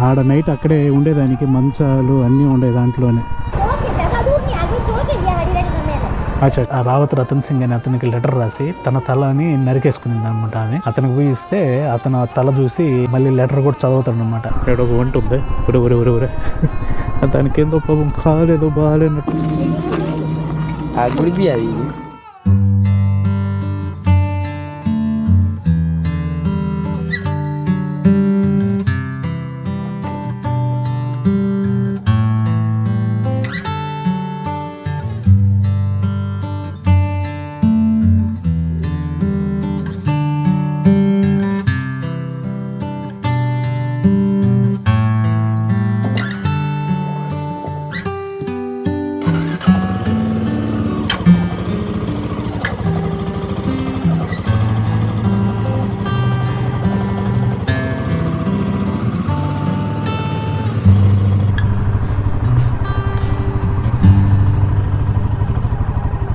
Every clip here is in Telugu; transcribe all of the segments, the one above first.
ఆడ నైట్ అక్కడే ఉండేదానికి మంచాలు అన్నీ ఉండే దాంట్లోనే. ఆ రావత్ రతన్ సింగ్ అని అతనికి లెటర్ రాసి తన తలని నరికేసుకునింది అనమాట. ఆమె అతనికి పోయి ఇస్తే అతను ఆ తల చూసి మళ్ళీ లెటర్ కూడా చదువుతాడు అనమాట. ఏడో ఒక వంట ఉంది, ఒరే ఒరే ఒరే ఒరే దానికి ఏందో పాపం కాలేదో బాగాలేనట్టు.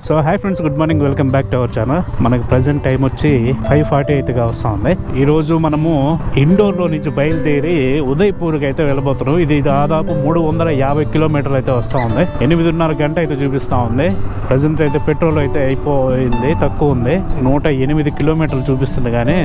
So hi friends, good morning, welcome back to our channel. మనకి ప్రజెంట్ టైం వచ్చి 5:48గా వస్తూ ఉంది. ఈరోజు మనము ఇండోర్లో నుంచి బయలుదేరి ఉదయ్పూర్కి అయితే వెళ్ళబోతున్నాం. ఇది దాదాపు 350 కిలోమీటర్లు అయితే వస్తూ ఉంది. 8.5 గంట అయితే చూపిస్తూ ఉంది. ప్రజెంట్ అయితే పెట్రోల్ అయితే అయిపోయింది, తక్కువ ఉంది. 108 కిలోమీటర్లు చూపిస్తుంది, కానీ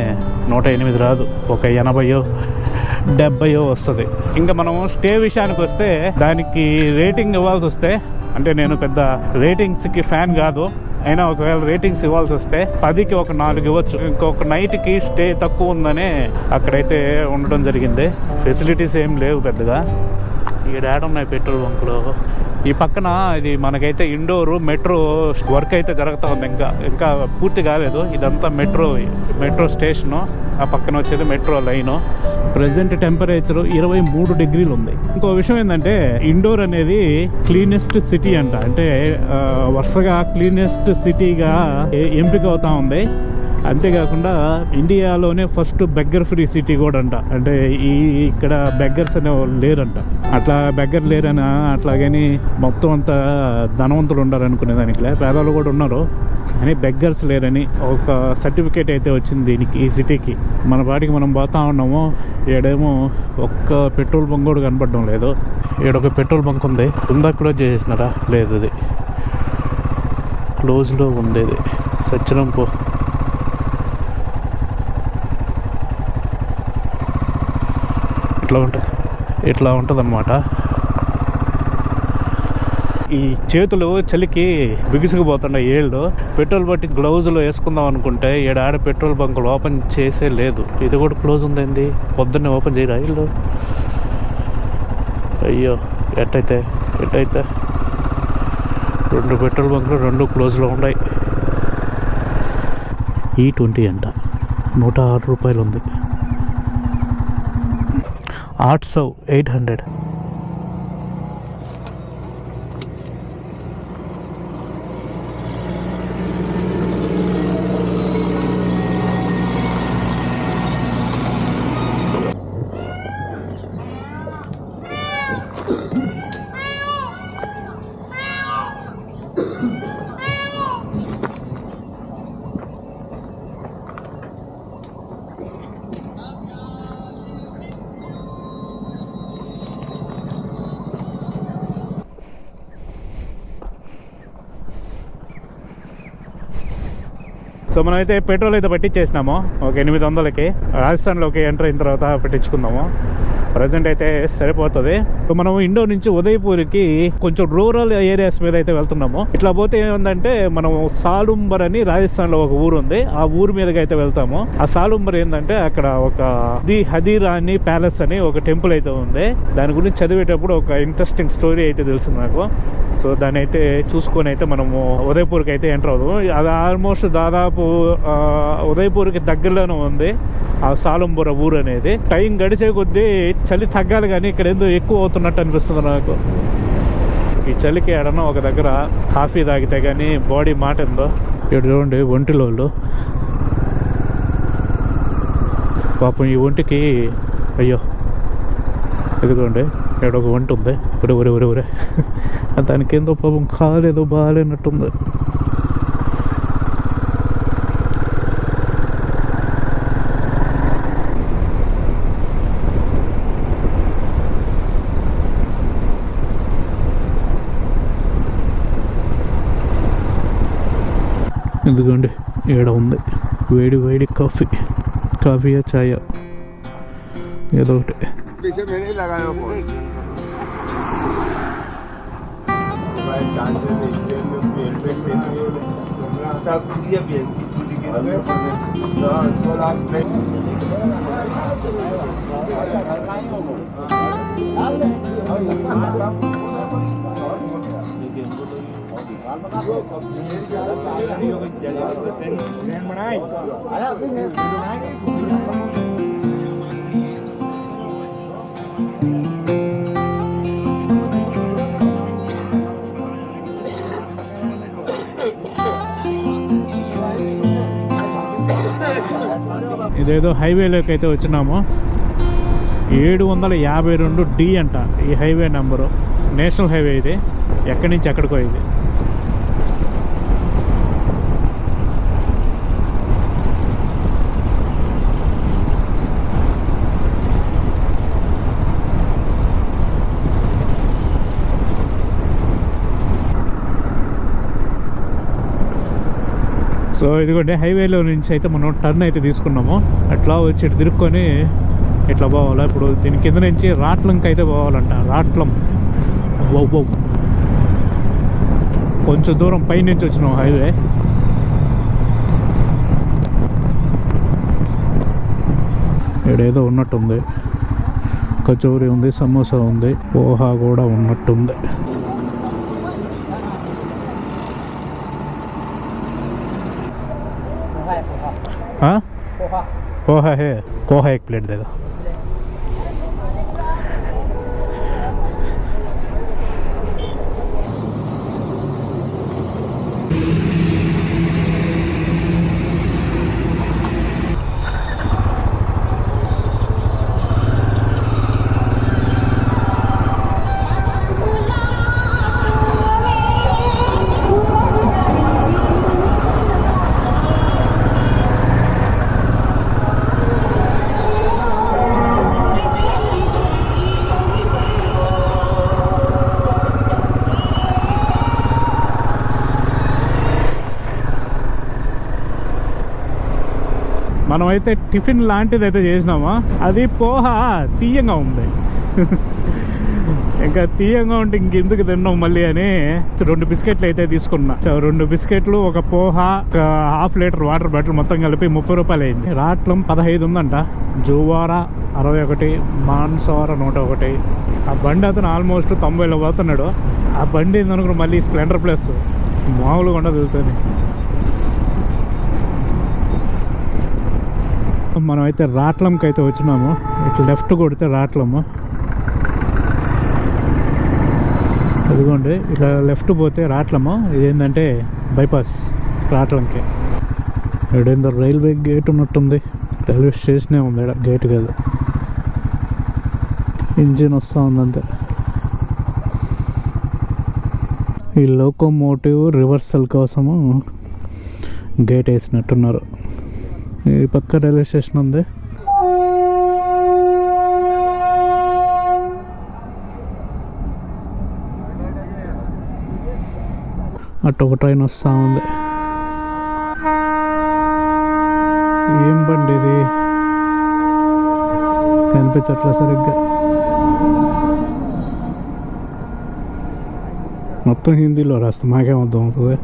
108 రాదు, ఒక 80 వస్తుంది. ఇంకా మనం స్టే విషయానికి వస్తే దానికి రేటింగ్ ఇవ్వాల్సి వస్తే, అంటే నేను పెద్ద రేటింగ్స్కి ఫ్యాన్ కాదు, అయినా ఒకవేళ రేటింగ్స్ ఇవ్వాల్సి వస్తే 10కి ఒక 4 ఇవ్వచ్చు. ఇంకొక నైట్కి స్టే తక్కువ ఉందని అక్కడైతే ఉండడం జరిగింది. ఫెసిలిటీస్ ఏం లేవు పెద్దగా. ఇక్కడ ఉన్నాయి పెట్రోల్ బంకులు. ఈ పక్కన ఇది మనకైతే ఇండోర్ మెట్రో వర్క్ అయితే జరుగుతూ ఉంది. ఇంకా పూర్తి కాలేదు. ఇదంతా మెట్రో స్టేషను, ఆ పక్కన వచ్చేది మెట్రో లైను. ప్రజెంట్ టెంపరేచర్ 23 డిగ్రీలు ఉంది. ఇంకో విషయం ఏంటంటే, ఇండోర్ అనేది క్లీనెస్ట్ సిటీ అంట. అంటే వరుసగా క్లీనెస్ట్ సిటీగా ఎంపిక అవుతా ఉంది. అంతేకాకుండా ఇండియాలోనే ఫస్ట్ బెగ్గర్ ఫ్రీ సిటీ కూడా అంట. అంటే ఇక్కడ బెగ్గర్స్ అనే వాళ్ళు లేరంట. అట్లా బెగ్గర్ లేరని అట్లాగని మొత్తం అంతా ధనవంతులు ఉండారు అనుకునేదానికి పేదవాళ్ళు కూడా ఉన్నారు, అని బెగ్గర్స్ లేరని ఒక సర్టిఫికేట్ అయితే వచ్చింది దీనికి, ఈ సిటీకి. మన పాటికి మనం పోతా ఉన్నాము. ఈడేమో ఒక్క పెట్రోల్ బంక్ కూడా కనపడడం లేదు. ఈడొక పెట్రోల్ బంక్ ఉంది, ఉందా క్లోజ్ చేసేసినారా? లేదు, ఇది క్లోజ్లో ఉంది. ఇది సచ్చినం పో. ఇట్లా ఉంటుంది అన్నమాట. ఈ చేతులు చలికి బిగుసుకుపోతుండే ఏళ్ళు. పెట్రోల్ బట్టి గ్లౌజులు వేసుకుందాం అనుకుంటే ఆడ పెట్రోల్ బంకులు ఓపెన్ చేసే లేదు. ఇది కూడా క్లోజ్ ఉందండి, పొద్దున్నే ఓపెన్ చేయరా ఇల్లు? అయ్యో, ఎట్టయితే 2 పెట్రోల్ బంకులు 2 క్లోజ్లో ఉన్నాయి. E20 అంట, 106 రూపాయలు ఉంది. ఆర్ట్స్ 800. సో మనమైతే పెట్రోల్ అయితే పట్టించేసినాము ఒక 800కి. రాజస్థాన్లోకి ఎంటర్ అయిన తర్వాత పెట్టించుకుందాము. ప్రజెంట్ అయితే సరిపోతుంది. సో మనం ఇండోర్ నుంచి ఉదయ్పూర్కి కొంచెం రూరల్ ఏరియాస్ మీద అయితే వెళ్తున్నాము. ఇట్లా పోతే ఏముందంటే, మనం సాలుంబర్ అని రాజస్థాన్లో ఒక ఊరు ఉంది, ఆ ఊరు మీదకి అయితే వెళ్తాము. ఆ సాలుంబర్ ఏంటంటే, అక్కడ ఒక హదీరాని ప్యాలెస్ అని ఒక టెంపుల్ అయితే ఉంది. దాని గురించి చదివేటప్పుడు ఒక ఇంట్రెస్టింగ్ స్టోరీ అయితే తెలిసింది నాకు. సో దాన్ని అయితే చూసుకొని అయితే మనము ఉదయ్పూర్కి అయితే ఎంటర్ అవుతాము. అది ఆల్మోస్ట్ దాదాపు ఉదయ్పూర్కి దగ్గరలోనే ఉంది ఆ సాలుంబుర ఊరు అనేది. టైం గడిచే కొద్దీ చలి తగ్గాలి, కానీ ఇక్కడ ఏందో ఎక్కువ అవుతున్నట్టు అనిపిస్తుంది నాకు. ఈ చలికి ఎడనో ఒక దగ్గర కాఫీ తాగితే కానీ బాడీ మాట ఏందో. ఇక్కడ చూడండి ఒంటిలోళ్ళు పాపం. ఈ ఒంటికి అయ్యో, ఎదుగుండే ఇక్కడ ఒక వంట ఉంది. ఊరే దానికి ఏందో పాపం కాలేదో బాగాలేనట్టుంది. ఇదిగోండి ఏడ ఉంది వేడి వేడి కాఫీయా చాయ్ ఏదో ఒకటి. ఇదేదో హైవేలోకి అయితే వచ్చినాము. 752D అంట ఈ హైవే నెంబరు. నేషనల్ హైవే ఇది. ఎక్కడి నుంచి ఎక్కడికో ఇది. సో ఇదిగోండి హైవేలో నుంచి అయితే మనం టర్న్ అయితే తీసుకున్నాము. అట్లా వచ్చి ఇటు తిరుక్కొని ఇట్లా పోవాలా. ఇప్పుడు దీని కింద నుంచి రాట్లంకి అయితే పోవాలంట. రాట్లం కొంచెం దూరం పైనుంచి వచ్చినాం హైవే. ఇక్కడేదో ఉన్నట్టుంది. కచోరీ ఉంది, సమోసా ఉంది, పోహా కూడా ఉన్నట్టుంది. पोहा है, पोहा 1 प्लेट दे दो. మనమైతే టిఫిన్ లాంటిది అయితే చేసినామా, అది పోహా తీయంగా ఉంది. ఇంకా తీయంగా ఉంటే ఇంకెందుకు తిన్నాం మళ్ళీ అని 2 బిస్కెట్లు అయితే తీసుకున్నా. 2 బిస్కెట్లు, ఒక పోహా, ఒక ½ లీటర్ వాటర్ బాటిల్ మొత్తం కలిపి 30 రూపాయలు అయింది. రాట్లం 15 ఉందంట. జువారా 61, మాన్సవార 101. ఆ బండి అతను ఆల్మోస్ట్ 90లో పోతున్నాడు. ఆ బండి ఏందనుకున్నా మళ్ళీ స్ప్లెండర్ ప్లస్ మామూలుగా ఉండదు వెళ్తుంది. మనం అయితే రాట్లంకి అయితే వచ్చినాము. ఇట్లా లెఫ్ట్ కొడితే రాట్లము. అదిగోండి ఇట్లా లెఫ్ట్ పోతే రాట్లము. ఇదేంటంటే బైపాస్ రాట్లంకి. ఇక్కడేందో రైల్వే గేట్ ఉన్నట్టుంది. రైల్వే స్టేషనే ఉంది ఇక్కడ, గేట్ కాదు. ఇంజిన్ వస్తూ ఉందంతే. ఈ లోకోమోటివ్ రివర్సల్ కోసము గేట్ వేసినట్టున్నారు. ఈ పక్క రైల్వే స్టేషన్ ఉంది. అటు ఒక ట్రైన్ వస్తూ ఉంది. ఏం బండి ఇది కనిపించట్లే సరిగ్గా. మొత్తం హిందీలో రాస్తా, మాకేం అర్థం అవుతుంది.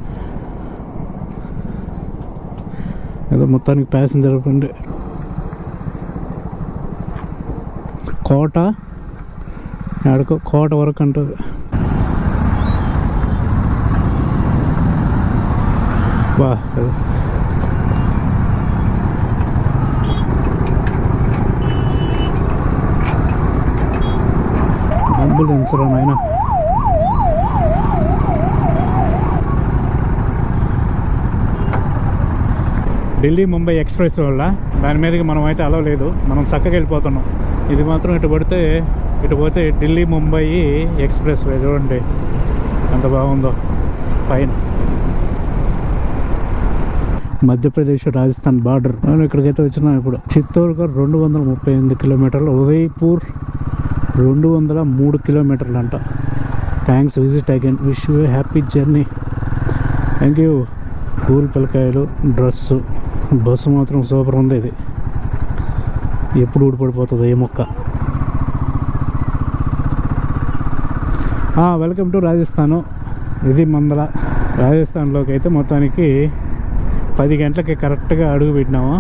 ఏదో మొత్తానికి ప్యాసింజర్ బండి. కోట ఎక్కడికో, కోట వరకు అంటుంది. బా అంబులెన్స్ రా నాయనా. ఢిల్లీ ముంబై ఎక్స్ప్రెస్ వల్ల దాని మీదకి మనం అయితే అలవ్ లేదు. మనం చక్కగా వెళ్ళిపోతున్నాం. ఇది మాత్రం ఇటు పోతే ఢిల్లీ ముంబై ఎక్స్ప్రెస్ వే. చూడండి ఎంత బాగుందో పైన. మధ్యప్రదేశ్ రాజస్థాన్ బార్డర్. మనం ఇక్కడికైతే వచ్చినాం ఇప్పుడు. చిత్తూరుగా 238 కిలోమీటర్లు, ఉదయ్పూర్ 203 కిలోమీటర్లు అంట. Thanks, visit again, wish you happy journey. Thank you. పూల పిల్లకాయలు, డ్రెస్సు, బస్సు మాత్రం సూపర్ ఉంది. ఇది ఎప్పుడు ఊడిపడిపోతుంది ఏ మొక్క. Welcome to Rajasthan. ఇది మందల. రాజస్థాన్లోకి అయితే మొత్తానికి 10 గంటలకి కరెక్ట్గా అడుగు పెట్టినాము.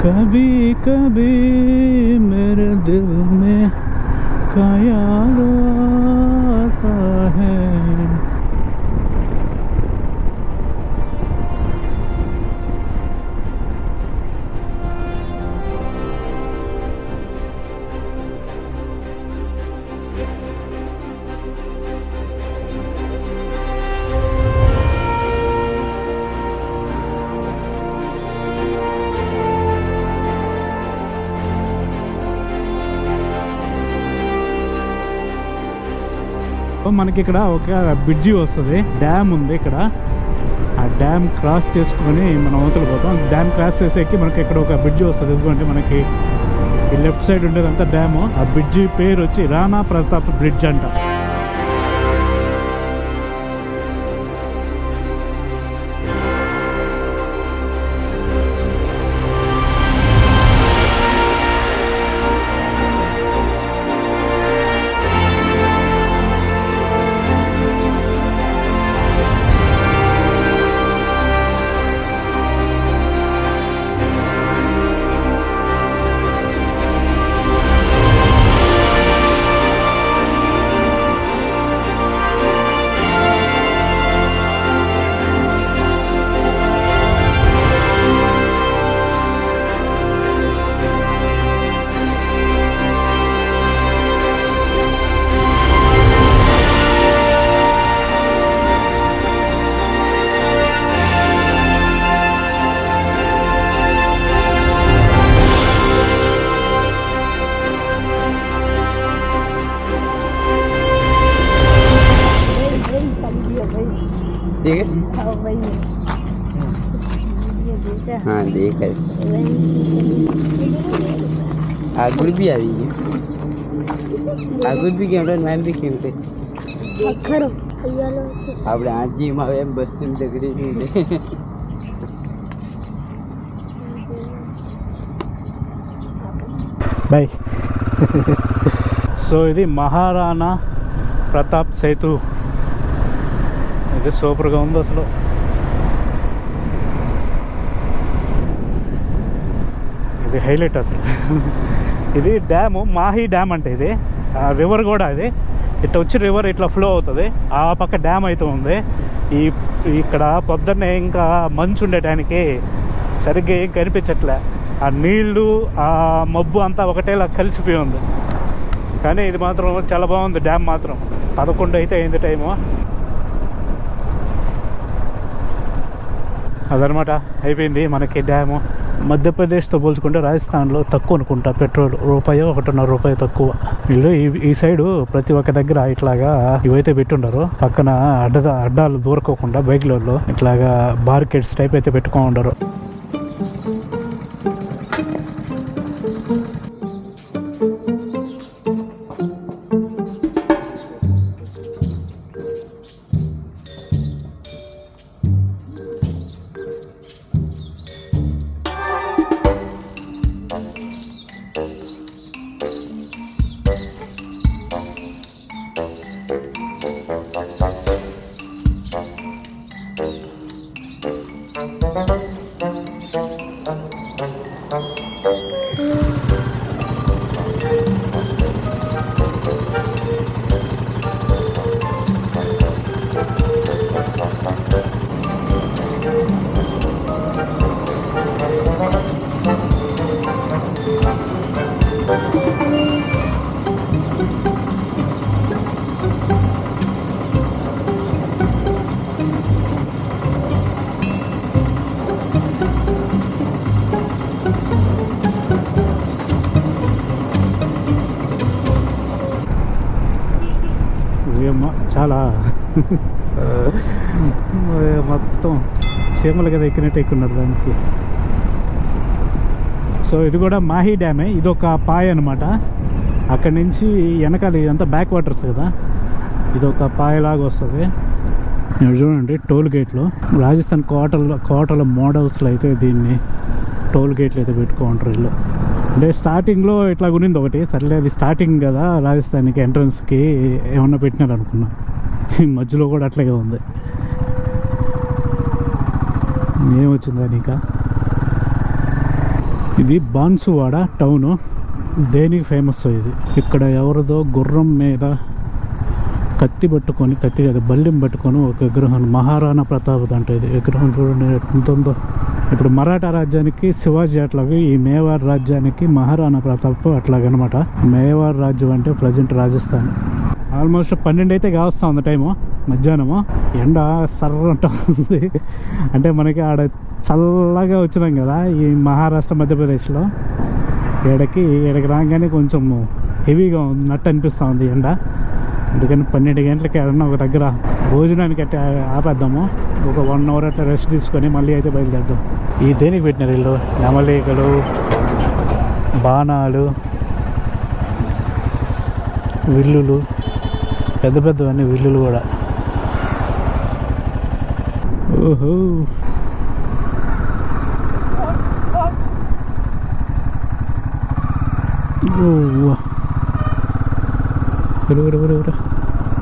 कभी कभी मेरे दिल में ख्याल आता है. మనకి ఇక్కడ ఒక బ్రిడ్జి వస్తుంది. డ్యామ్ ఉంది ఇక్కడ. ఆ డ్యామ్ క్రాస్ చేసుకొని మనం అవతల పోతాం. డ్యామ్ క్రాస్ చేసేకి మనకి ఇక్కడ ఒక బ్రిడ్జి వస్తుంది. ఎందుకంటే మనకి ఈ లెఫ్ట్ సైడ్ ఉండేదంతా డ్యాము. ఆ బ్రిడ్జి పేరు వచ్చి రాణా ప్రతాప్ బ్రిడ్జ్ అంట. हाँ देखा आगुड़ भी आई है. आगुड़ भी खेलते मैम भी खेलते આપણે આજી માં એમ બસ્તી ડગરી బాయ్. సో ఇది మహారాణా ప్రతాప్ సేతు. ఇది సూపర్గా ఉంది అసలు. ఇది హైలైట్ అసలు. ఇది డ్యాము, మాహి డ్యామ్ అంటే ఇది రివర్ కూడా. అది ఇట్లా వచ్చి రివర్ ఇట్లా ఫ్లో అవుతుంది. ఆ పక్క డ్యామ్ అయితే ఉంది. ఇక్కడ పొద్దున్నే ఇంకా మంచు ఉండేటానికి సరిగ్గా ఏం కనిపించట్లే. ఆ నీళ్ళు, ఆ మబ్బు అంతా ఒకటేలా కలిసిపోయి ఉంది. కానీ ఇది మాత్రం చాలా బాగుంది. డ్యామ్ మాత్రం 11 అయితే అయింది టైము. అదనమాట, అయిపోయింది మనకి డ్యాము. మధ్యప్రదేశ్తో పోల్చుకుంటే రాజస్థాన్లో తక్కువ అనుకుంటా పెట్రోల్. ₹1.5 తక్కువ. వీళ్ళు ఈ సైడు ప్రతి ఒక్క దగ్గర ఇట్లాగా ఇవైతే పెట్టుండరు. పక్కన అడ్డాలు దూరకోకుండా బైక్లలో ఇట్లాగా బార్కెట్స్ టైప్ అయితే పెట్టుకో ఉండరు. చాలా మొత్తం చీమలు కదా ఎక్కినట్టు ఎక్కున్నారు దానికి. సో ఇది కూడా మాహీ డ్యామే. ఇది ఒక పాయ అనమాట. అక్కడి నుంచి వెనకాల ఇదంతా బ్యాక్ వాటర్స్ కదా, ఇది ఒక పాయలాగా వస్తుంది. మీరు చూడండి టోల్ గేట్లు రాజస్థాన్ కోటల మోడల్స్లో అయితే దీన్ని టోల్ గేట్లు అయితే పెట్టుకుంటారు వీళ్ళు. అంటే స్టార్టింగ్లో ఇట్లా ఉన్నింది ఒకటి, సర్లే అది స్టార్టింగ్ కదా రాజస్థాన్కి ఎంట్రన్స్కి ఏమన్నా పెట్టినారు అనుకున్నా. ఈ మధ్యలో కూడా అట్లాగే ఉంది. ఏమొచ్చిందా నీకా? ఇది బాన్సువాడ టౌను. దేనికి ఫేమస్ ఇది? ఇక్కడ ఎవరిదో గుర్రం మీద కత్తి పట్టుకొని, కత్తి కదా బల్యం పట్టుకొని ఒక విగ్రహం, మహారాణా ప్రతాప్ అంటే ఇది విగ్రహం చూడండి ఎంతుందో. ఇప్పుడు మరాఠా రాజ్యానికి శివాజీ అట్లాగే ఈ మేవార్ రాజ్యానికి మహారాణా ప్రతాప్ అట్లాగనమాట. మేవార్ రాజ్యం అంటే ప్రజెంట్ రాజస్థాన్. ఆల్మోస్ట్ 12 అయితే కావస్తా ఉంది టైము, మధ్యాహ్నము. ఎండ సర్రంట ఉంది. అంటే మనకి ఆడ చల్లగా వచ్చినాం కదా ఈ మహారాష్ట్ర మధ్యప్రదేశ్లో. ఈడకి రాగానే కొంచెం హెవీగా ఉన్నట్టు అనిపిస్తూ ఉంది ఎండ. అందుకని 12 గంటలకి ఏదన్నా ఒక దగ్గర భోజనానికి అట్లా ఆపేద్దాము. ఒక 1 అవర్ అట్లా రెస్ట్ తీసుకొని మళ్ళీ అయితే బయలుదేద్దాం. ఈ దేనికి పెట్టినారు వీళ్ళు? నెమలికలు, బాణాలు, విల్లులు, పెద్ద పెద్దవన్నీ విల్లులు కూడా. ఓహో,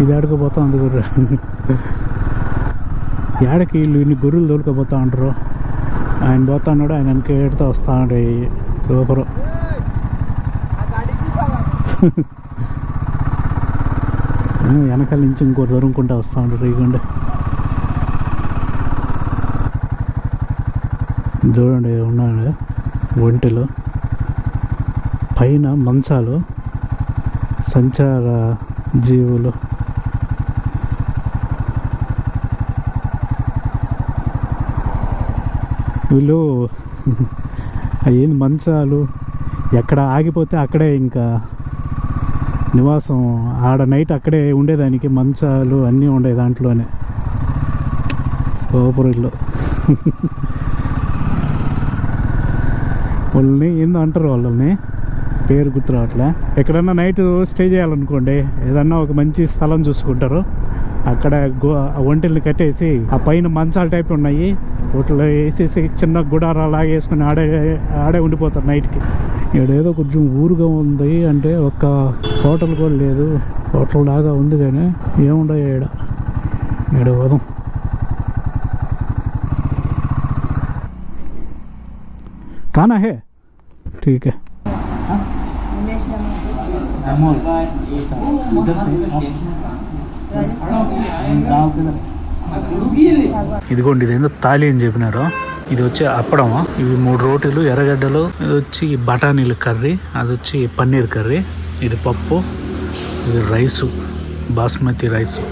ఇది ఆడుకోపోతా ఉంది గుర్ర. ఏడకి వీళ్ళు ఇన్ని గొర్రెలు తోలుకోపోతా ఉంటారు. ఆయన పోతా ఉన్నాడు, ఆయన వెనక ఏడుతూ వస్తూ ఉంటాయి. సూపరు. వెనకాల నుంచి ఇంకో దొరుకుంటూ వస్తూ ఉంటారు. ఇగండి చూడండి ఉన్నాడు ఒంటిలో. పైన మంచాలు, సంచార జీవులు. వీళ్ళు ఏంది మంచాలు, ఎక్కడ ఆగిపోతే అక్కడే ఇంకా నివాసం. ఆడ నైట్ అక్కడే ఉండేదానికి మంచాలు అన్నీ ఉండే దాంట్లోనే. సూపర్ ఇల్లు. వాళ్ళని ఏందో అంటారు, వాళ్ళని పేరు గుర్తు రావట్లే. ఎక్కడన్నా నైట్ స్టే చేయాలనుకోండి, ఏదన్నా ఒక మంచి స్థలం చూసుకుంటారు. అక్కడ ఒంటిల్ని కట్టేసి ఆ పైన మంచాల టైప్ ఉన్నాయి, వాటిలో వేసేసి చిన్న గుడారాలాగా వేసుకుని ఆడే ఉండిపోతారు నైట్కి. ఈడేదో కొంచెం ఊరుగా ఉంది, అంటే ఒక్క హోటల్ కూడా లేదు. హోటల్ లాగా ఉంది కానీ ఏముండవు ఈడ పోదాం. కానా హే ठीक है. ఇదిగోండి, ఇదేందో తాలి అని చెప్పినారు. ఇది వచ్చి అప్పడం, ఇవి 3 రోటీలు, ఎర్రగడ్డలు, ఇది వచ్చి బఠానీలు కర్రీ, అది వచ్చి పన్నీర్ కర్రీ, ఇది పప్పు, ఇది రైసు, బాస్మతి రైసు.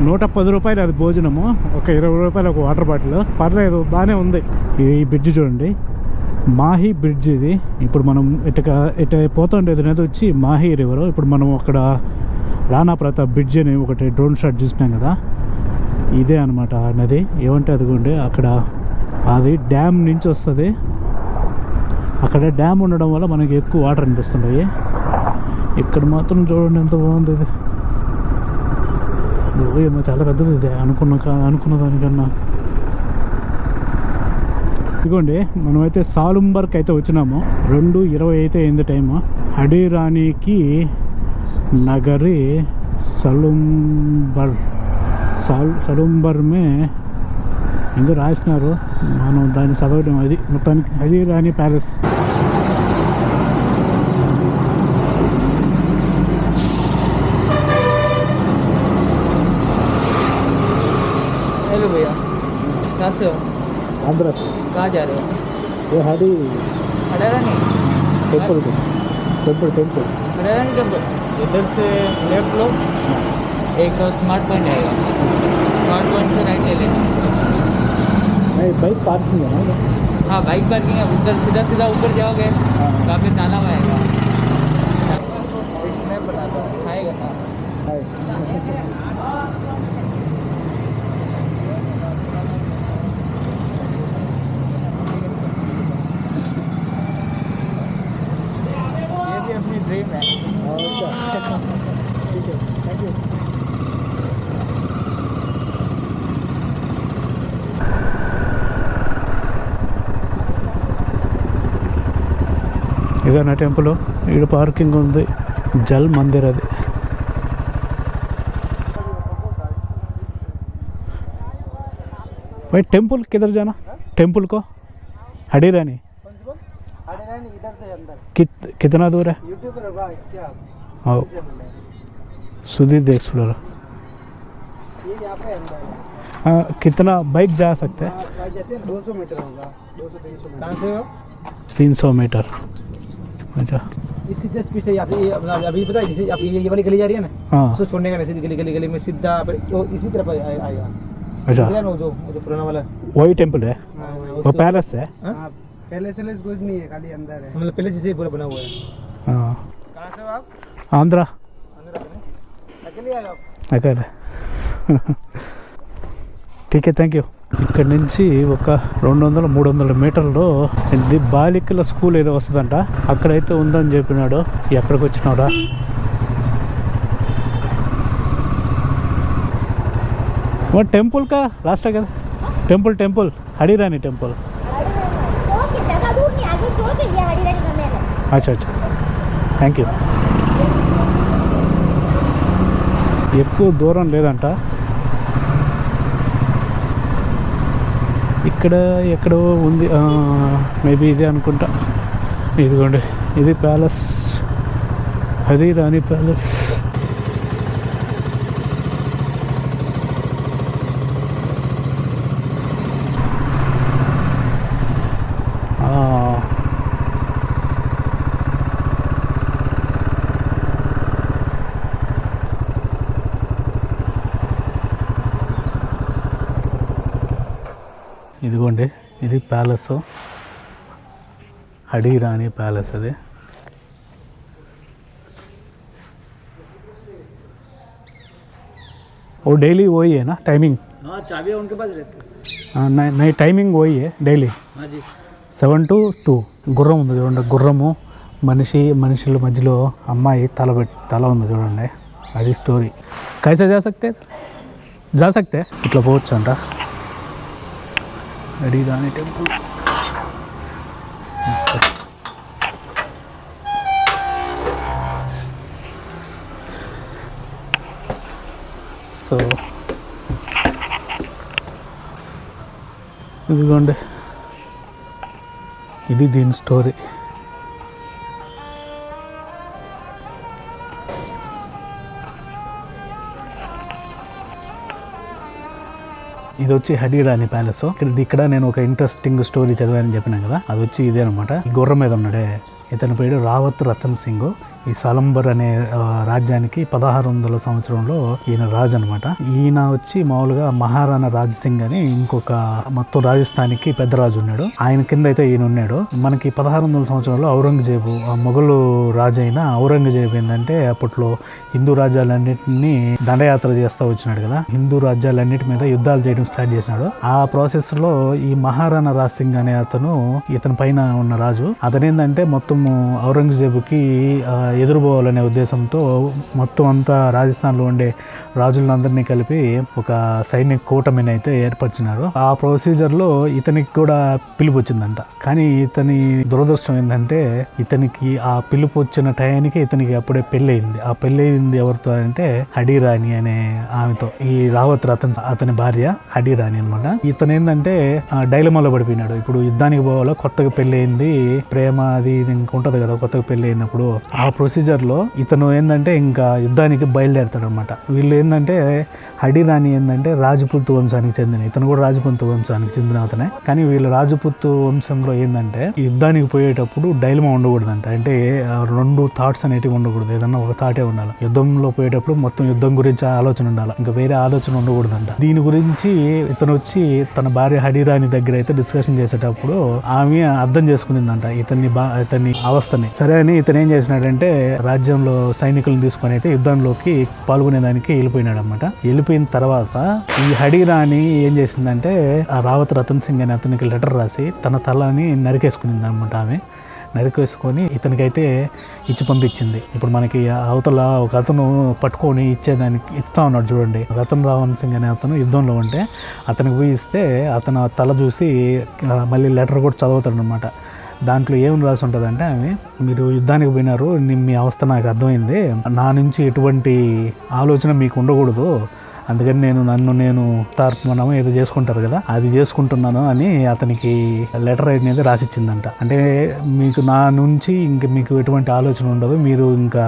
₹110 అది భోజనము, ఒక ₹20 ఒక వాటర్ బాటిల్. పర్లేదు, బాగానే ఉంది. ఈ బ్రిడ్జ్ చూడండి, మాహీ బ్రిడ్జ్ ఇది. ఇప్పుడు మనం ఇట పోతుండేది అనేది వచ్చి మాహీ రివర్. ఇప్పుడు మనం అక్కడ రాణా ప్రతాప్ బ్రిడ్జ్ అని ఒకటి డ్రోన్ షాట్ చూసినాం కదా, ఇదే అనమాట నది. ఏమంటే అదిగోండి అక్కడ అది డ్యామ్ నుంచి వస్తుంది. అక్కడ డ్యామ్ ఉండడం వల్ల మనకి ఎక్కువ వాటర్ అనిపిస్తున్నాయి. ఇక్కడ మాత్రం చూడండి ఎంత బాగుంది ఇది. ఏమో చాలా పెద్దది ఇది అనుకున్న దానికన్నా. ఇదిగోండి, మనమైతే సాలుంబర్కి అయితే వచ్చినాము. 2:20 అయితే అయింది టైము. హడీరాణికి నగరి సలుంబర్మే ఎందుకు రాసినారు, మనం దాన్ని చదవడం. అది మొత్తానికి హడీరాణి ప్యాలెస్. कहाँ से हो? आंध्र से। कहाँ जा रहे हो? ये हडी हड़ारानी टेम्पल टेम्पल टेम्पल हड़ारानी टेम्पल। इधर से लेफ्ट लो, एक स्मार्ट पॉइंट आएगा, स्मार्ट पॉइंट से राइट ले लेना। नहीं बाइक पार्किंग है ना? हाँ बाइक पार्किंग है, उधर सीधा सीधा ऊपर जाओगे वहाँ पे तालाब आएगा। मैं बताता हूँ, आएगा ना। ये भी अपनी ड्रीम है। ठीक है, थैंक यू। ఇదేనా టెంపుల్? ఇక్కడ పార్కింగ్ ఉంది, జల్ మందిర్ అది. भाई टेम्पल किधर जाना? टेम्पल को हडीरानी हड़ारानी इधर से अंदर कितना दूर है? यूट्यूब पर होगा क्या? हाँ सुधीर एक्सप्लोरर। ये यहाँ पे अंदर है। हाँ कितना बाइक जा सकते हैं? हाँ, जाते हैं 200 मीटर होगा, 200-300 मीटर। कहाँ से हो? 300 मीटर। अच्छा इसकी जस्ट पीछे आप ये अभी पता है, जैसे आप ये वाली गली जा रही है ना, हाँ उसको छोड़ने का नहीं, सीधी गली गली गली में सीधा तो इसी तरफ आएगा। अच्छा ना वो जो पुराना वाला वही टेम्पल है, वो पैलेस है। हाँ पैलेस कुछ नहीं है, खाली अंदर है, मतलब पैलेस जैसे पूरा बना हुआ है। हाँ कहाँ से हो आप? आंध्रा अकेले आए आप? అక్కడే ఠీక్ థ్యాంక్ యూ. ఇక్కడ నుంచి ఒక 200-300 మీటర్లో ఇది బాలికల స్కూల్ ఏదో వస్తుందంట, అక్కడైతే ఉందని చెప్పినాడు. ఎక్కడికి వచ్చినావురా? वो टेम्पल का रास्ता क्या? Temple temple Hadirani temple. अच्छा अच्छा థ్యాంక్ యూ. ఎక్కువ దూరం లేదంట, ఇక్కడ ఎక్కడో ఉంది, మేబీ ఇదే అనుకుంటా. ఇదిగోండి ఇది ప్యాలెస్, హడీరానీ ప్యాలెస్. ఇదిగోండి ఇది ప్యాలెస్, హడీరానీ ప్యాలెస్. అది वो डेली वही है ना टाइमिंग? हाँ चाबियाँ उनके पास रहती है। हाँ नहीं टाइमिंग वही है डेली? हाँ जी 7 to 2. గుర్రం ఉంది చూడండి, గుర్రము మనుషుల మధ్యలో అమ్మాయి తల ఉంది చూడండి, అది స్టోరీ. కైసా जा सकते ఇట్లా పోవచ్చు అంట హడీరానీ టెంపుల్. సో ఇదిగోండి ఇది దీని స్టోరీ. ఇది వచ్చి హడీరానీ ప్యాలెస్. ఇక్కడ నేను ఒక ఇంట్రెస్టింగ్ స్టోరీ చదివానని చెప్పినాను కదా, అది వచ్చి ఇదే అనమాట. ఈ గుర్రం మీద ఉన్నాడే ఇతని పేరు రావత్ రతన్ సింగ్. ఈ సలంబర్ అనే రాజ్యానికి 1600 సంవత్సరంలో ఈయన రాజు అనమాట. ఈయన వచ్చి మామూలుగా మహారాణా రాజ్ సింగ్ అని ఇంకొక మొత్తం రాజస్థానికి పెద్ద రాజు ఉన్నాడు, ఆయన కింద అయితే ఈయన ఉన్నాడు. మనకి 1600 సంవత్సరంలో ఔరంగజేబు మొఘలు రాజు అయిన ఔరంగజేబు ఏంటంటే అప్పట్లో హిందూ రాజ్యాలన్నింటినీ దండయాత్ర చేస్తూ వచ్చినాడు కదా, హిందూ రాజ్యాలన్నిటి మీద యుద్ధాలు చేయడం స్టార్ట్ చేసినాడు. ఆ ప్రాసెస్ లో ఈ మహారాణా రాజ్ సింగ్ అనే అతను ఇతని పైన ఉన్న రాజు, అతనేందంటే మొత్తం ఔరంగజేబుకి ఎదురుపోవాలనే ఉద్దేశంతో మొత్తం అంతా రాజస్థాన్లో ఉండే రాజులందరినీ కలిపి ఒక సైనిక కూటమిని అయితే ఏర్పరిచినారు. ఆ ప్రొసీజర్లో ఇతనికి కూడా పిలుపు వచ్చిందంట. కానీ ఇతని దురదృష్టం ఏంటంటే ఇతనికి ఆ పిలుపు వచ్చిన టయానికి ఇతనికి అప్పుడే పెళ్ళయింది. ఆ పెళ్ళయింది ఎవరితో అంటే హడీరానీ అనే ఆమెతో. ఈ రావత్ రతన్ అతని భార్య హడీరానీ అనమాట. ఇతను ఏంటంటే డైలమాలో పడిపోయినాడు. ఇప్పుడు యుద్ధానికి పోవాలో, కొత్తగా పెళ్ళయింది, ప్రేమ అది ఇది ఇంకుంటది కదా కొత్తగా పెళ్ళి అయినప్పుడు. ఆ ప్రొసీజర్లో ఇతను ఏంటంటే ఇంకా యుద్ధానికి బయలుదేరుతాడు అనమాట. వీళ్ళు ఏంటంటే హడిరాని ఏంటంటే రాజపుత్ వంశానికి చెందిన, ఇతను కూడా రాజపుత్ వంశానికి చెందిన అతనే. కానీ వీళ్ళు రాజపుత్ వంశంలో ఏంటంటే యుద్ధానికి పోయేటప్పుడు డైలమా ఉండకూడదంట. అంటే రెండు థాట్స్ అనేటివి ఉండకూడదు, ఏదన్నా ఒక థాటే ఉండాలి. యుద్ధంలో పోయేటప్పుడు మొత్తం యుద్ధం గురించి ఆలోచన ఉండాలి, ఇంకా వేరే ఆలోచన ఉండకూడదంట. దీని గురించి ఇతను వచ్చి తన భార్య హడిరాని దగ్గర అయితే డిస్కషన్ చేసేటప్పుడు ఆమె అర్థం చేసుకునిందంట ఇతని అవస్థని. సరే అని ఇతను ఏం చేసినాడంటే రాజ్యంలో సైనికులను తీసుకొని అయితే యుద్ధంలోకి పాల్గొనేదానికి వెళ్ళిపోయినాడు అనమాట. వెళ్ళిపోయిన తర్వాత ఈ హడిరాని ఏం చేసిందంటే ఆ రావత్ రతన్ సింగ్ అనే అతనికి లెటర్ రాసి తన తలని నరికేసుకునింది అనమాట. ఆమె నరికేసుకొని ఇతనికైతే ఇచ్చి పంపించింది. ఇప్పుడు మనకి అవతల ఒక అతను పట్టుకొని ఇచ్చేదానికి ఇస్తా ఉన్నాడు చూడండి, రతన్ రావణ్ సింగ్ అనే అతను యుద్ధంలో ఉంటే అతనికి పోయి ఇస్తే అతను తల చూసి మళ్ళీ లెటర్ కూడా చదువుతాడు అనమాట. దాంట్లో ఏమని రాసి ఉంటుందంటే ఆమె, మీరు యుద్ధానికి పోయినారు, మీ అవస్థ నాకు అర్థమైంది, నా నుంచి ఎటువంటి ఆలోచన మీకు ఉండకూడదు, అందుకని నేను తార్పణం ఏదో చేసుకుంటారు కదా అది చేసుకుంటున్నాను అని అతనికి లెటర్ అనేది రాసిచ్చిందంట. అంటే మీకు నా నుంచి ఇంక మీకు ఎటువంటి ఆలోచన ఉండదు, మీరు ఇంకా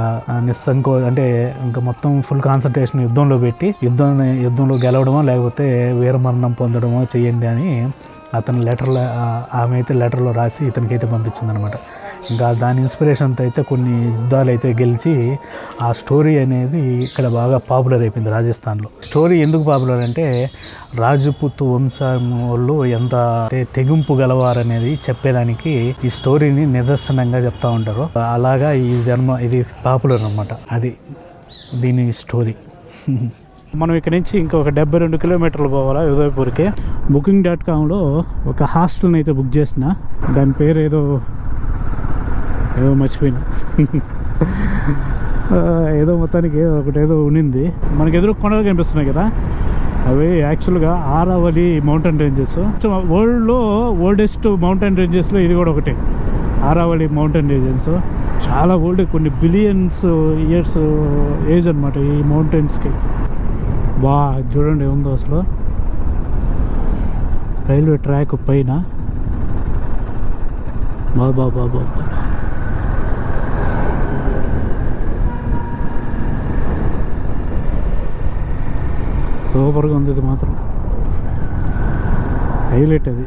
అంటే ఇంకా మొత్తం ఫుల్ కాన్సన్ట్రేషన్ యుద్ధంలో పెట్టి యుద్ధంలో గెలవడమో లేకపోతే వీరమరణం పొందడమో చెయ్యండి అని అతను ఆమె అయితే లెటర్లో రాసి ఇతనికైతే పంపించింది అనమాట. ఇంకా దాని ఇన్స్పిరేషన్తో అయితే కొన్ని యుద్ధాలు అయితే గెలిచి ఆ స్టోరీ అనేది ఇక్కడ బాగా పాపులర్ అయిపోయింది రాజస్థాన్లో. స్టోరీ ఎందుకు పాపులర్ అంటే రాజపుత్ వంశం వాళ్ళు ఎంత తెగింపు గలవారనేది చెప్పేదానికి ఈ స్టోరీని నిదర్శనంగా చెప్తా ఉంటారు. అలాగా ఇది పాపులర్ అన్నమాట. అది దీని స్టోరీ. మనం ఇక్కడ నుంచి ఇంకొక 72 కిలోమీటర్లు పోవాలా ఉదయపూర్కి. booking.comలో ఒక హాస్టల్ని అయితే బుక్ చేసిన, దాని పేరు ఏదో మర్చిపోయినా ఏదో మొత్తానికి ఏదో ఉన్నింది. మనకి ఎదురు కొండలు కనిపిస్తున్నాయి కదా, అవి యాక్చువల్గా ఆరావళి మౌంటైన్ రేంజెస్. వరల్డ్లో ఓల్డెస్ట్ మౌంటైన్ రేంజెస్లో ఇది కూడా ఒకటి, ఆరావళి మౌంటైన్ రేంజెస్. చాలా ఓల్డ్, కొన్ని బిలియన్స్ ఇయర్స్ ఏజ్ అనమాట ఈ మౌంటైన్స్కి. చూడండి ఏముందో అసలు రైల్వే ట్రాక్ పైన. బాబా సూపర్గా ఉంది. ఇది మాత్రం హైలైట్ అది.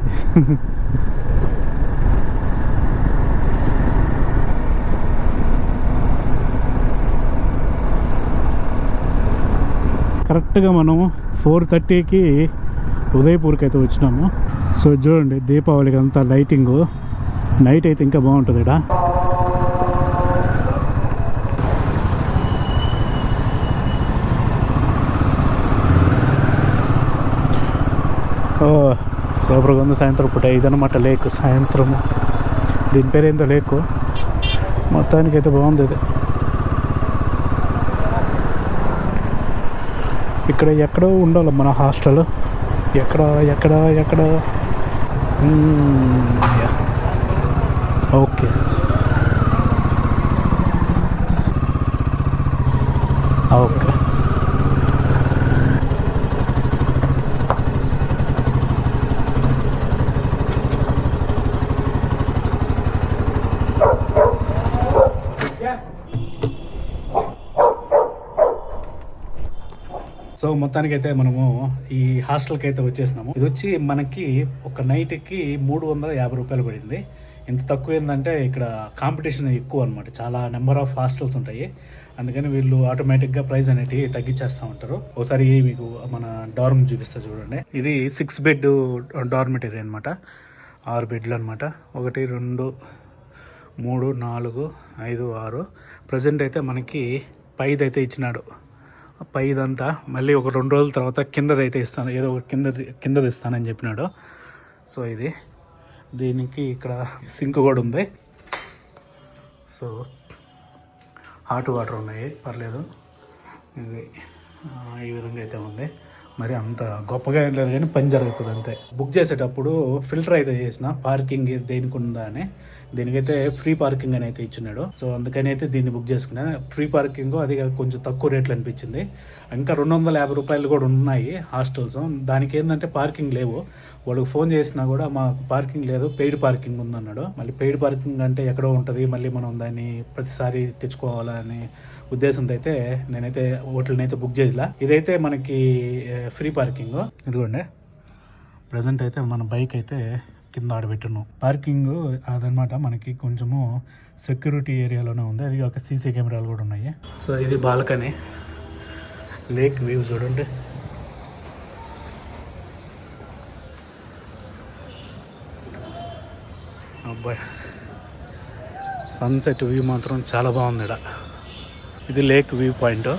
కరెక్ట్గా మనము 4:30కి ఉదయపూర్కి అయితే వచ్చినాము. సో చూడండి దీపావళికి అంతా లైటింగు, నైట్ అయితే ఇంకా బాగుంటుంది ఇక్కడ. సూపర్గా ఉంది. సాయంత్రం పూట ఇదనమాట లేక్. సాయంత్రము దీని పేరు ఏందో లేకు, మొత్తానికైతే బాగుంది ఇది. ఇక్కడ ఎక్కడో ఉండాలి మన హాస్టల్, ఎక్కడ ఓకే. సో మొత్తానికి అయితే మనము ఈ హాస్టల్కి అయితే వచ్చేసినాము. ఇది వచ్చి మనకి ఒక నైట్కి 350 రూపాయలు పడింది. ఇంత తక్కువ ఏంటంటే ఇక్కడ కాంపిటీషన్ ఎక్కువ అనమాట, చాలా నెంబర్ ఆఫ్ హాస్టల్స్ ఉంటాయి, అందుకని వీళ్ళు ఆటోమేటిక్గా ప్రైస్ అనేటివి తగ్గించేస్తూ ఉంటారు. ఒకసారి మీకు మన డార్మ్ చూపిస్తా చూడండి. ఇది 6 బెడ్ డార్మిటరీ అనమాట, 6 బెడ్లు అనమాట. 1 2 3 4 5 6. ప్రజెంట్ అయితే మనకి పైదైతే ఇచ్చినాడు. పైదంతా మళ్ళీ ఒక 2 రోజుల తర్వాత కిందదైతే ఇస్తాను, ఏదో ఒక కిందది ఇస్తానని చెప్పినాడు. సో ఇది దీనికి ఇక్కడ సింక్ కూడా ఉంది. సో హాట్ వాటర్ ఉన్నాయి, పర్లేదు. ఇది ఈ విధంగా అయితే ఉంది. మరి అంత గొప్పగా ఏం లేదు కానీ పని జరుగుతుంది అంతే. బుక్ చేసేటప్పుడు ఫిల్టర్ అయితే చేసిన పార్కింగ్ దేనికి ఉందా అని. దీనికైతే ఫ్రీ పార్కింగ్ అని అయితే ఇచ్చినాడు. సో అందుకని అయితే దీన్ని బుక్ చేసుకున్నా. ఫ్రీ పార్కింగ్ అది కొంచెం తక్కువ రేట్లు అనిపించింది. ఇంకా 250 రూపాయలు కూడా ఉన్నాయి హాస్టల్స్. దానికి ఏంటంటే పార్కింగ్ లేవు. వాళ్ళకి ఫోన్ చేసినా కూడా మాకు పార్కింగ్ లేదు, పెయిడ్ పార్కింగ్ ఉందన్నాడు. మళ్ళీ పెయిడ్ పార్కింగ్ అంటే ఎక్కడో ఉంటుంది, మళ్ళీ మనం దాన్ని ప్రతిసారి తెచ్చుకోవాలని ఉద్దేశంతో అయితే నేనైతే హోటల్ని అయితే బుక్ చేయాల. ఇదైతే మనకి ఫ్రీ పార్కింగ్. ఇదిగోండి ప్రజెంట్ అయితే మన బైక్ అయితే కింద ఆడబెట్టున్నాం. పార్కింగ్ అదనమాట. మనకి కొంచెము సెక్యూరిటీ ఏరియాలోనే ఉంది. అది ఒక సీసీ కెమెరాలు కూడా ఉన్నాయి. సో ఇది బాల్కనీ, లేక్ వ్యూ చూడండి. అబ్బాయి సన్సెట్ వ్యూ మాత్రం చాలా బాగుంది ఇక్కడ. ఇది లేక్ వ్యూ పాయింట్,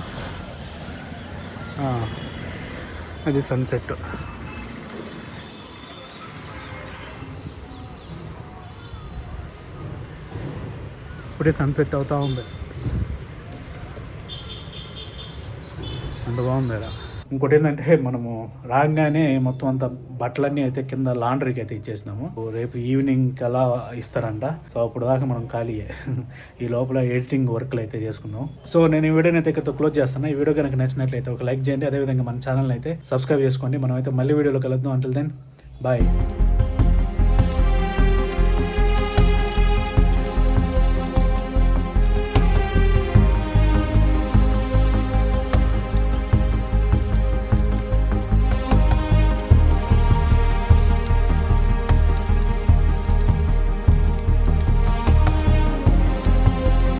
అది సన్సెట్. ఇప్పుడే సన్సెట్ అవుతా ఉంది, అంత బాగుంది ఇక్కడ. ఇంకోటి ఏంటంటే మనము రాగానే మొత్తం అంత బట్టలన్నీ అయితే కింద లాండ్రీకి అయితే ఇచ్చేసినాము. రేపు ఈవినింగ్ అలా ఇస్తారంట. సో అప్పుడు దాకా మనం ఖాళీయే. ఈ లోపల ఎడిటింగ్ వర్క్లు అయితే చేసుకున్నాం. సో నేను ఈ వీడియోని అయితే ఇక్కడ క్లోజ్ చేస్తాను. ఈ వీడియో కనుక నచ్చినట్లయితే ఒక లైక్ చేయండి. అదేవిధంగా మన ఛానల్ని అయితే సబ్స్క్రైబ్ చేసుకోండి. మనం అయితే మళ్ళీ వీడియోలో కలుద్దాం. Until then bye.